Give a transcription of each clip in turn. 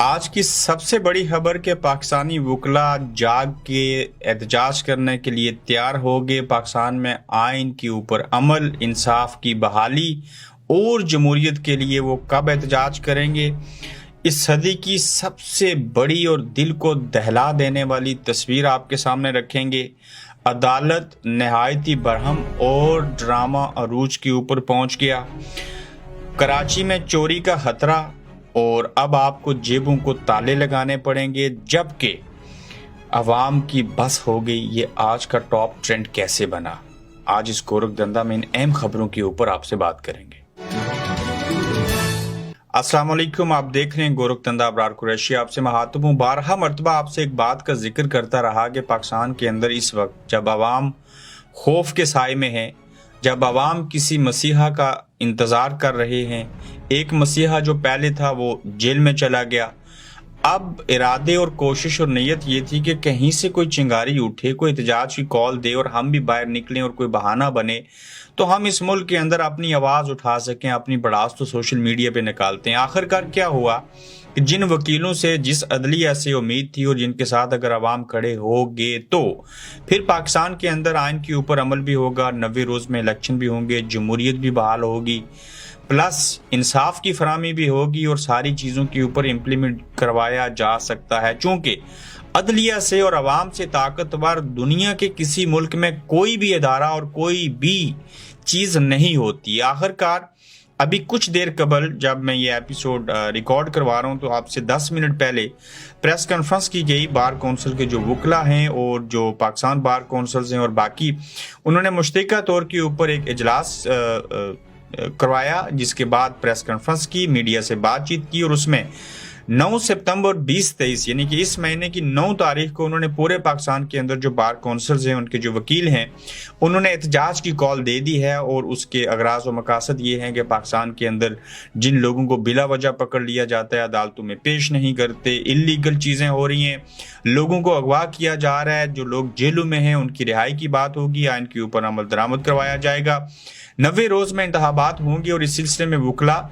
آج کی سب سے بڑی خبر کہ پاکستانی وکلا جاگ کے احتجاج کرنے کے لیے تیار ہو گئے۔ پاکستان میں آئین کے اوپر عمل، انصاف کی بحالی اور جمہوریت کے لیے وہ کب احتجاج کریں گے؟ اس صدی کی سب سے بڑی اور دل کو دہلا دینے والی تصویر آپ کے سامنے رکھیں گے۔ عدالت نہایتی برہم اور ڈرامہ عروج کے اوپر پہنچ گیا۔ کراچی میں چوری کا خطرہ اور اب آپ کو جیبوں کو تالے لگانے پڑیں گے، جبکہ عوام کی بس ہو گئی۔ یہ آج کا ٹاپ ٹرینڈ کیسے بنا؟ آج اس گورکھ دھندا میں ان اہم خبروں کے اوپر آپ سے بات کریں گے۔ السلام علیکم، آپ دیکھ رہے ہیں گورکھ دھندا، ابرار قریشی آپ سے مخاطب ہوں۔ بارہا مرتبہ آپ سے ایک بات کا ذکر کرتا رہا کہ پاکستان کے اندر اس وقت جب عوام خوف کے سائے میں ہے، جب عوام کسی مسیحا کا انتظار کر رہے ہیں، ایک مسیحا جو پہلے تھا وہ جیل میں چلا گیا، اب ارادے اور کوشش اور نیت یہ تھی کہ کہیں سے کوئی چنگاری اٹھے، کوئی احتجاج کی کال دے اور ہم بھی باہر نکلیں اور کوئی بہانہ بنے تو ہم اس ملک کے اندر اپنی آواز اٹھا سکیں، اپنی بڑاس تو سوشل میڈیا پہ نکالتے ہیں۔ آخرکار کیا ہوا کہ جن وکیلوں سے، جس عدلیہ سے امید تھی اور جن کے ساتھ اگر عوام کھڑے ہو گے تو پھر پاکستان کے اندر آئین کے اوپر عمل بھی ہوگا، 90 روز میں الیکشن بھی ہوں گے، جمہوریت بھی بحال ہوگی، پلس انصاف کی فراہمی بھی ہوگی اور ساری چیزوں کے اوپر امپلیمنٹ کروایا جا سکتا ہے۔ چونکہ عدلیہ سے اور عوام سے طاقتور دنیا کے کسی ملک میں کوئی بھی ادارہ اور کوئی بھی چیز نہیں ہوتی۔ آخرکار ابھی کچھ دیر قبل جب میں یہ ایپیسوڈ ریکارڈ کروا رہا ہوں تو آپ سے 10 منٹ پہلے پریس کانفرنس کی گئی۔ بار کونسل کے جو وکلا ہیں اور جو پاکستان بار کونسلز ہیں اور باقی، انہوں نے مشترکہ طور کے اوپر ایک اجلاس کروایا، جس کے بعد پریس کانفرنس کی، میڈیا سے بات چیت کی، اور اس میں 9 ستمبر 2023 یعنی کہ اس مہینے کی 9 تاریخ کو انہوں نے پورے پاکستان کے اندر جو بار کونسلز ہیں، ان کے جو وکیل ہیں، انہوں نے احتجاج کی کال دے دی ہے، اور اس کے اغراض و مقاصد یہ ہیں کہ پاکستان کے اندر جن لوگوں کو بلا وجہ پکڑ لیا جاتا ہے، عدالتوں میں پیش نہیں کرتے، انلیگل چیزیں ہو رہی ہیں، لوگوں کو اغوا کیا جا رہا ہے، جو لوگ جیلوں میں ہیں ان کی رہائی کی بات ہوگی، آئین کے اوپر عمل درآمد کروایا جائے گا، 90 روز میں انتخابات ہوں گے، اور اس سلسلے میں وکلا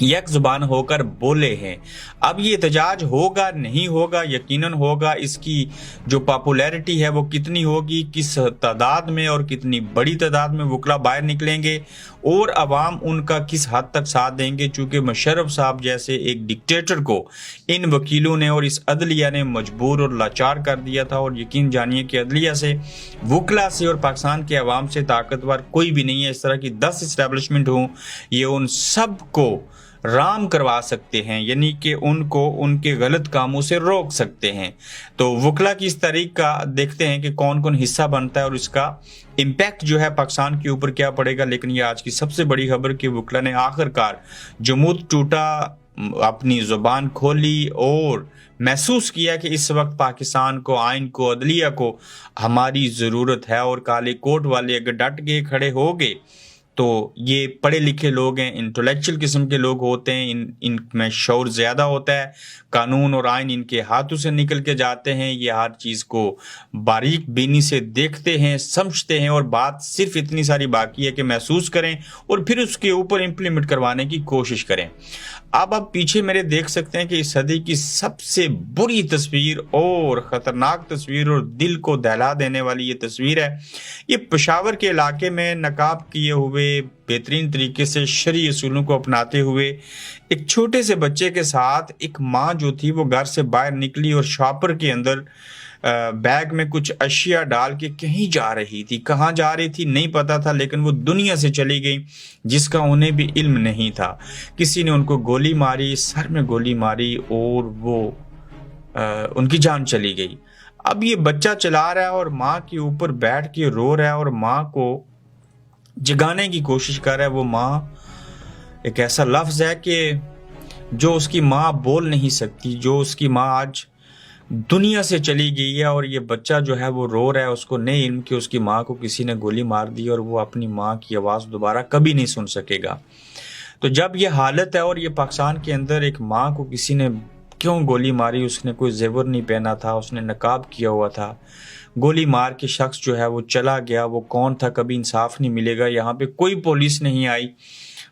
یک زبان ہو کر بولے ہیں۔ اب یہ احتجاج ہوگا نہیں ہوگا، یقیناً ہوگا۔ اس کی جو پاپولیرٹی ہے وہ کتنی ہوگی، کس تعداد میں اور کتنی بڑی تعداد میں وکلا باہر نکلیں گے اور عوام ان کا کس حد تک ساتھ دیں گے، چونکہ مشرف صاحب جیسے ایک ڈکٹیٹر کو ان وکیلوں نے اور اس عدلیہ نے مجبور اور لاچار کر دیا تھا، اور یقین جانیے کہ عدلیہ سے، وکلا سے اور پاکستان کے عوام سے طاقتور کوئی بھی نہیں ہے۔ اس طرح کی 10 اسٹیبلشمنٹ ہوں، یہ ان سب کو رام کروا سکتے ہیں، یعنی کہ ان کو ان کے غلط کاموں سے روک سکتے ہیں۔ تو وکلا کی اس تاریخ کا دیکھتے ہیں کہ کون کون حصہ بنتا ہے اور اس کا امپیکٹ جو ہے پاکستان کے اوپر کیا پڑے گا۔ لیکن یہ آج کی سب سے بڑی خبر کہ وکلا نے آخرکار جمود ٹوٹا، اپنی زبان کھولی اور محسوس کیا کہ اس وقت پاکستان کو، آئین کو، عدلیہ کو ہماری ضرورت ہے، اور کالے کوٹ والے اگر ڈٹ گئے، کھڑے ہو گئے، تو یہ پڑھے لکھے لوگ ہیں، انٹلیکچل قسم کے لوگ ہوتے ہیں، ان میں شعور زیادہ ہوتا ہے، قانون اور آئین ان کے ہاتھوں سے نکل کے جاتے ہیں، یہ ہر چیز کو باریک بینی سے دیکھتے ہیں، سمجھتے ہیں، اور بات صرف اتنی ساری باقی ہے کہ محسوس کریں اور پھر اس کے اوپر امپلیمنٹ کروانے کی کوشش کریں۔ اب آپ پیچھے میرے دیکھ سکتے ہیں کہ اس صدی کی سب سے بری تصویر اور خطرناک تصویر اور دل کو دہلا دینے والی یہ تصویر ہے۔ یہ پشاور کے علاقے میں نقاب کیے ہوئے، بہترین طریقے سے شرعی اصولوں کو اپناتے ہوئے ایک چھوٹے سے بچے کے ساتھ ایک ماں جو تھی وہ گھر سے باہر نکلی اور شاپر کے اندر بیگ میں کچھ اشیاء ڈال کے کہیں جا رہی تھی۔ کہاں جا رہی تھی نہیں پتا تھا، لیکن وہ دنیا سے چلی گئی جس کا انہیں بھی علم نہیں تھا۔ کسی نے ان کو گولی ماری، سر میں گولی ماری، اور وہ ان کی جان چلی گئی۔ اب یہ بچہ چلا رہا ہے اور ماں کے اوپر بیٹھ کے رو رہا ہے اور ماں کو جگانے کی کوشش کر رہا ہے۔ وہ ماں ایک ایسا لفظ ہے کہ جو اس کی ماں بول نہیں سکتی، جو اس کی ماں آج دنیا سے چلی گئی ہے، اور یہ بچہ جو ہے وہ رو رہا ہے، اس کو نہیں علم کہ اس کی ماں کو کسی نے گولی مار دی، اور وہ اپنی ماں کی آواز دوبارہ کبھی نہیں سن سکے گا۔ تو جب یہ حالت ہے اور یہ پاکستان کے اندر ایک ماں کو کسی نے کیوں گولی ماری؟ اس نے کوئی زیور نہیں پہنا تھا، اس نے نقاب کیا ہوا تھا، گولی مار کے شخص جو ہے وہ چلا گیا، وہ کون تھا؟ کبھی انصاف نہیں ملے گا۔ یہاں پہ کوئی پولیس نہیں آئی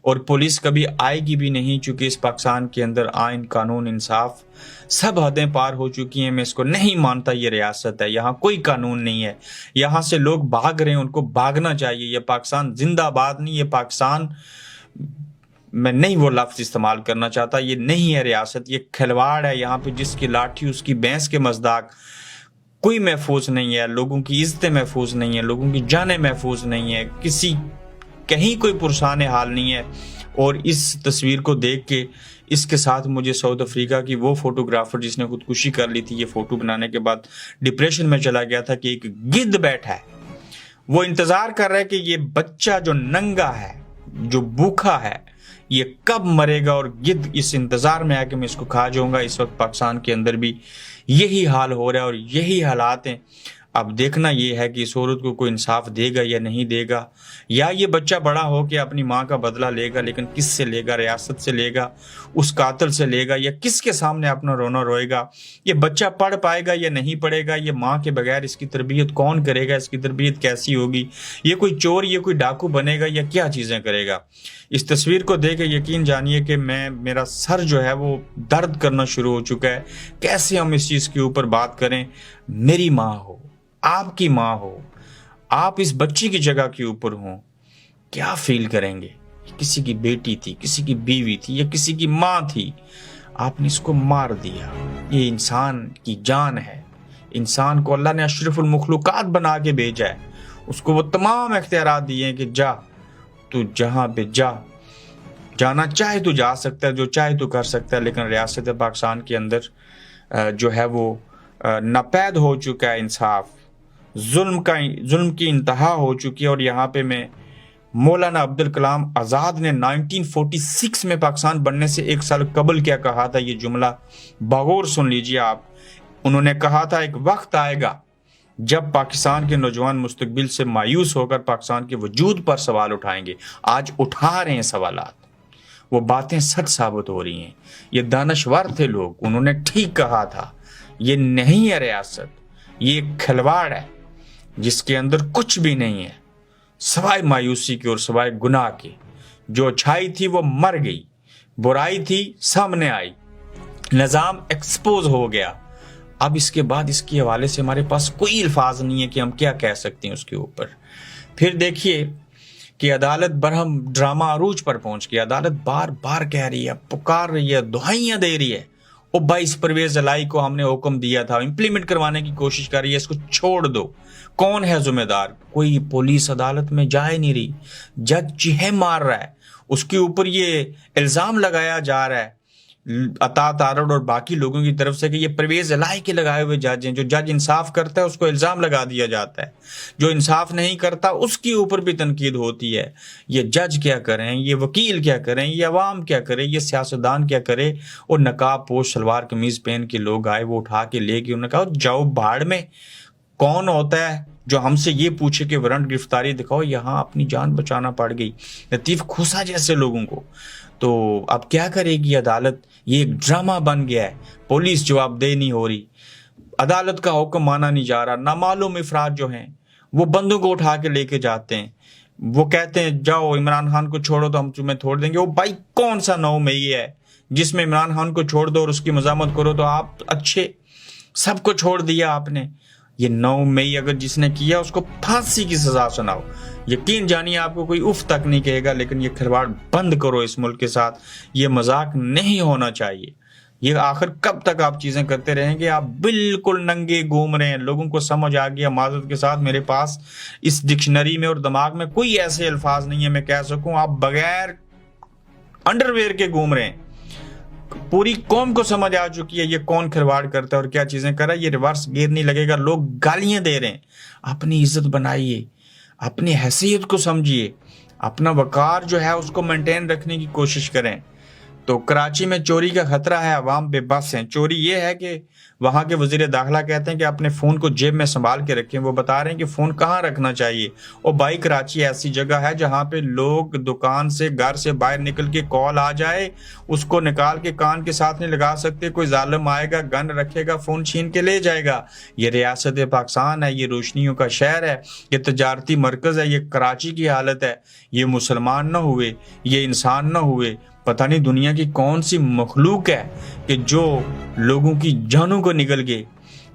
اور پولیس کبھی آئے گی بھی نہیں، چونکہ اس پاکستان کے اندر آئین، قانون، انصاف سب حدیں پار ہو چکی ہیں۔ میں اس کو نہیں مانتا یہ ریاست ہے، یہاں کوئی قانون نہیں ہے، یہاں سے لوگ بھاگ رہے ہیں، ان کو بھاگنا چاہیے۔ یہ پاکستان زندہ باد نہیں، یہ پاکستان، میں نہیں وہ لفظ استعمال کرنا چاہتا، یہ نہیں ہے ریاست، یہ کھلواڑ ہے۔ یہاں پہ جس کی لاٹھی اس کی بھینس کے مزداق، کوئی محفوظ نہیں ہے، لوگوں کی عزتیں محفوظ نہیں ہیں، لوگوں کی جانیں محفوظ نہیں ہیں، کہیں کوئی پرسان حال نہیں ہے۔ اور اس تصویر کو دیکھ کے اس کے ساتھ مجھے ساؤتھ افریقہ کی وہ فوٹوگرافر جس نے خودکشی کر لی تھی، یہ فوٹو بنانے کے بعد ڈپریشن میں چلا گیا تھا کہ ایک گدھ بیٹھا ہے، وہ انتظار کر رہا ہے کہ یہ بچہ جو ننگا ہے، جو بھوکا ہے، یہ کب مرے گا، اور گدھ اس انتظار میں ہے کہ میں اس کو کھا جاؤں گا۔ اس وقت پاکستان کے اندر بھی یہی حال ہو رہا ہے اور یہی حالات ہیں۔ اب دیکھنا یہ ہے کہ اس عورت کو کوئی انصاف دے گا یا نہیں دے گا، یا یہ بچہ بڑا ہو کے اپنی ماں کا بدلہ لے گا، لیکن کس سے لے گا؟ ریاست سے لے گا، اس قاتل سے لے گا، یا کس کے سامنے اپنا رونا روئے گا؟ یہ بچہ پڑھ پائے گا یا نہیں پڑھے گا؟ یہ ماں کے بغیر اس کی تربیت کون کرے گا؟ اس کی تربیت کیسی ہوگی؟ یہ کوئی چور، یہ کوئی ڈاکو بنے گا یا کیا چیزیں کرے گا؟ اس تصویر کو دیکھ کے یقین جانیے کہ میرا سر جو ہے وہ درد کرنا شروع ہو چکا ہے۔ کیسے ہم اس چیز کے اوپر بات کریں؟ میری ماں ہو، آپ کی ماں ہو، آپ اس بچی کی جگہ کے اوپر ہوں، کیا فیل کریں گے؟ کسی کی بیٹی تھی، کسی کی بیوی تھی، یا کسی کی ماں تھی، آپ نے اس کو مار دیا۔ یہ انسان کی جان ہے، انسان کو اللہ نے اشرف المخلوقات بنا کے بھیجا ہے، اس کو وہ تمام اختیارات دیے ہیں کہ جا، تو جہاں پہ جانا چاہے تو جا سکتا ہے، جو چاہے تو کر سکتا ہے، لیکن ریاست پاکستان کے اندر جو ہے وہ ناپید ہو چکا ہے انصاف، ظلم کی انتہا ہو چکی ہے۔ اور یہاں پہ میں مولانا عبدالکلام آزاد نے 1946 میں پاکستان بننے سے 1 سال قبل کیا کہا تھا، یہ جملہ بغور سن لیجئے آپ۔ انہوں نے کہا تھا ایک وقت آئے گا جب پاکستان کے نوجوان مستقبل سے مایوس ہو کر پاکستان کے وجود پر سوال اٹھائیں گے۔ آج اٹھا رہے ہیں سوالات، وہ باتیں سچ ثابت ہو رہی ہیں۔ یہ دانشور تھے لوگ، انہوں نے ٹھیک کہا تھا، یہ نہیں ہے ریاست، یہ ایک کھلواڑ ہے جس کے اندر کچھ بھی نہیں ہے سوائے مایوسی کے اور سوائے گناہ کے۔ جو اچھائی تھی وہ مر گئی، برائی تھی سامنے آئی، نظام ایکسپوز ہو گیا۔ اب اس کے بعد اس کے حوالے سے ہمارے پاس کوئی الفاظ نہیں ہے کہ ہم کیا کہہ سکتے ہیں اس کے اوپر۔ پھر دیکھیے کہ عدالت برہم ڈرامہ عروج پر پہنچ گئی۔ عدالت بار بار کہہ رہی ہے، پکار رہی ہے، دہائیاں دے رہی ہے، او بھائی اس پرویز الہی کو ہم نے حکم دیا تھا، امپلیمنٹ کروانے کی کوشش کر رہی ہے، اس کو چھوڑ دو۔ کون ہے ذمہ دار؟ کوئی پولیس عدالت میں جا ہی نہیں رہی، جج چیخیں مار رہا ہے، اس کے اوپر یہ الزام لگایا جا رہا ہے عطا تارڑ اور باقی لوگوں کی طرف سے کہ یہ پرویز الہی کے لگائے ہوئے جج ہیں۔ جو جج انصاف کرتا ہے اس کو الزام لگا دیا جاتا ہے، جو انصاف نہیں کرتا اس کے اوپر بھی تنقید ہوتی ہے۔ یہ جج کیا کریں، یہ وکیل کیا کریں، یہ عوام کیا کرے، یہ سیاستدان کیا کرے؟ اور نقاب پوش شلوار قمیض پہن کے لوگ آئے، وہ اٹھا کے لے کے انہوں نے کہا جاؤ بھاڑ میں۔ کون ہوتا ہے جو ہم سے یہ پوچھے کہ وارنٹ گرفتاری دکھاؤ؟ یہاں اپنی جان بچانا پڑ گئی لطیف کھوسا جیسے لوگوں کو۔ تو اب کیا کرے گی عدالت؟ یہ ایک ڈرامہ بن گیا ہے، پولیس جواب دہ نہیں ہو رہی، عدالت کا حکم مانا نہیں جا رہا۔ نامعلوم افراد جو ہیں وہ بندوں کو اٹھا کے لے کے جاتے ہیں، وہ کہتے ہیں جاؤ عمران خان کو چھوڑو تو ہم تمہیں چھوڑ دیں گے۔ وہ بھائی کون سا 9 مئی ہے جس میں عمران خان کو چھوڑ دو اور اس کی مزاحمت کرو؟ تو آپ اچھے سب کو چھوڑ دیا آپ نے۔ یہ 9 مئی اگر جس نے کیا اس کو پھانسی کی سزا سناؤ، یقین جانیے آپ کو کوئی اف تک نہیں کہے گا۔ لیکن یہ کھلواڑ بند کرو اس ملک کے ساتھ، یہ مذاق نہیں ہونا چاہیے۔ یہ آخر کب تک آپ چیزیں کرتے رہیں گے؟ آپ بالکل ننگے گھوم رہے ہیں، لوگوں کو سمجھ آ گیا۔ معذرت کے ساتھ میرے پاس اس ڈکشنری میں اور دماغ میں کوئی ایسے الفاظ نہیں ہے میں کہہ سکوں، آپ بغیر انڈرویئر کے گھوم رہے ہیں۔ پوری قوم کو سمجھ آ چکی ہے یہ کون کھلواڑ کرتا ہے اور کیا چیزیں کر رہا ہے۔ یہ ریورس گیئر نہیں لگے گا، لوگ گالیاں دے رہے ہیں۔ اپنی عزت بنائیے، اپنی حیثیت کو سمجھیے، اپنا وقار جو ہے اس کو مینٹین رکھنے کی کوشش کریں۔ تو کراچی میں چوری کا خطرہ ہے، عوام بے بس ہیں۔ چوری یہ ہے کہ وہاں کے وزیر داخلہ کہتے ہیں کہ اپنے فون کو جیب میں سنبھال کے رکھیں، وہ بتا رہے ہیں کہ فون کہاں رکھنا چاہیے۔ اور بھائی کراچی ایسی جگہ ہے جہاں پہ لوگ دکان سے گھر سے باہر نکل کے کال آ جائے اس کو نکال کے کان کے ساتھ نہیں لگا سکتے، کوئی ظالم آئے گا گن رکھے گا فون چھین کے لے جائے گا۔ یہ ریاست پاکستان ہے، یہ روشنیوں کا شہر ہے، یہ تجارتی مرکز ہے، یہ کراچی کی حالت ہے۔ یہ مسلمان نہ ہوئے، یہ انسان نہ ہوئے، پتہ نہیں دنیا کی کون سی مخلوق ہے کہ جو لوگوں کی جانوں کو نگل گئے،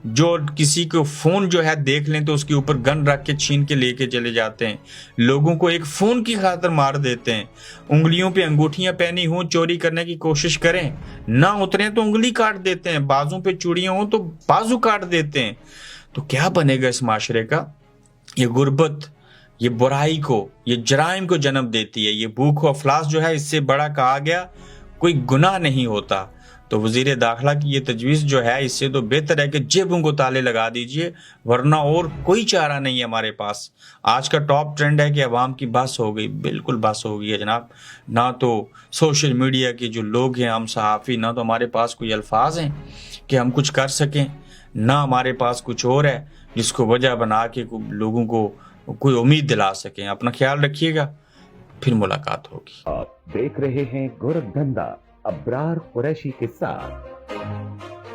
جو کسی کو فون جو ہے دیکھ لیں تو اس کے اوپر گن رکھ کے چھین کے لے کے چلے جاتے ہیں، لوگوں کو ایک فون کی خاطر مار دیتے ہیں۔ انگلیوں پہ انگوٹھیاں پہنی ہوں، چوری کرنے کی کوشش کریں، نہ اتریں تو انگلی کاٹ دیتے ہیں، بازوں پہ چوڑیاں ہوں تو بازو کاٹ دیتے ہیں۔ تو کیا بنے گا اس معاشرے کا؟ یہ غربت، یہ برائی کو، یہ جرائم کو جنم دیتی ہے۔ یہ بھوک و افلاس جو ہے اس سے بڑا کہا گیا کوئی گناہ نہیں ہوتا۔ تو وزیر داخلہ کی یہ تجویز جو ہے اس سے تو بہتر ہے کہ جیبوں کو تالے لگا دیجئے، ورنہ اور کوئی چارہ نہیں ہے ہمارے پاس۔ آج کا ٹاپ ٹرینڈ ہے کہ عوام کی بس ہو گئی، بالکل بس ہو گئی ہے جناب۔ نہ تو سوشل میڈیا کے جو لوگ ہیں، ہم صحافی، نہ تو ہمارے پاس کوئی الفاظ ہیں کہ ہم کچھ کر سکیں، نہ ہمارے پاس کچھ اور ہے جس کو وجہ بنا کے لوگوں کو کوئی امید دلا سکیں۔ اپنا خیال رکھیے گا، پھر ملاقات ہوگی۔ آپ دیکھ رہے ہیں گورکھ دھندا ابرار قریشی کے ساتھ۔